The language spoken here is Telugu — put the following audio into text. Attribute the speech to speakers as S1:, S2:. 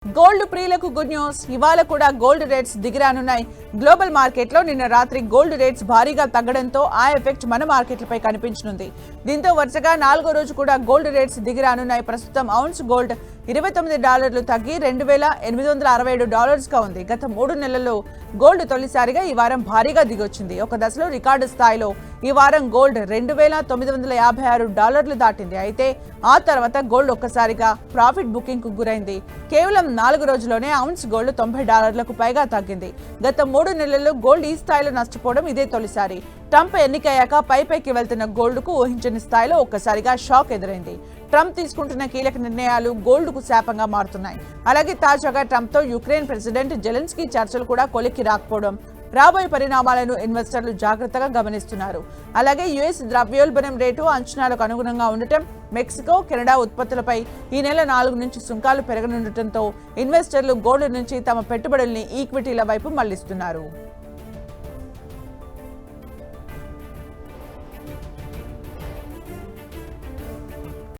S1: గోల్డ్ ప్రియులకు గుడ్ న్యూస్. ఇవాళ కూడా గోల్డ్ రేట్స్ దిగిరానున్నాయి. గ్లోబల్ మార్కెట్ లో నిన్న రాత్రి గోల్డ్ రేట్స్ భారీగా తగ్గడంతో ఆ ఎఫెక్ట్ మన మార్కెట్లపై కనిపించనుంది. దీంతో వరుసగా 4వ రోజు కూడా గోల్డ్ రేట్స్ దిగిరానున్నాయి. ప్రస్తుతం ఔన్స్ గోల్డ్ $29 తగ్గి $2,867 గా ఉంది. గత 3 నెలల్లో గోల్డ్ తొలిసారిగా ఈ వారం భారీగా దిగొచ్చింది. ఒక దశలో రికార్డు స్థాయిలో ఈ వారం గోల్డ్ $2,956 దాటింది. అయితే ఆ తర్వాత గోల్డ్ ఒక్కసారిగా ప్రాఫిట్ బుకింగ్ కు గురైంది. కేవలం 4 రోజుల్లోనే ఔన్స్ గోల్డ్ $90కు పైగా తగ్గింది. గత 3 నెలల్లో గోల్డ్ ఈ స్థాయిలో నష్టపోవడం ఇదే తొలిసారి. ట్రంప్ ఎన్నికయ్యాక పైకి వెళ్తున్న గోల్డ్ కు ఊహించని స్థాయిలో ఒక్కసారిగా షాక్ ఎదురైంది. ట్రంప్ తీసుకుంటున్న కీలక నిర్ణయాలు గోల్డ్ కు శాపంగా మారుతున్నాయి. అలాగే తాజాగా ట్రంప్ తో యుక్రెయిన్ ప్రెసిడెంట్ జెలెన్స్కీ చర్చలు కూడా కొలిక్కి రాకపోవడం, రాబోయే పరిణామాలను ఇన్వెస్టర్లు జాగ్రత్తగా గమనిస్తున్నారు. అలాగే యుఎస్ ద్రవ్యోల్బణం రేటు అంచనాలకు అనుగుణంగా ఉండటం, మెక్సికో, కెనడా ఉత్పత్తులపై ఈ నెల 4 నుంచి సుంకాలు పెరగనుండటంతో ఇన్వెస్టర్లు గోల్డ్ నుంచి తమ పెట్టుబడుల్ని ఈక్విటీల వైపు మళ్లిస్తున్నారు.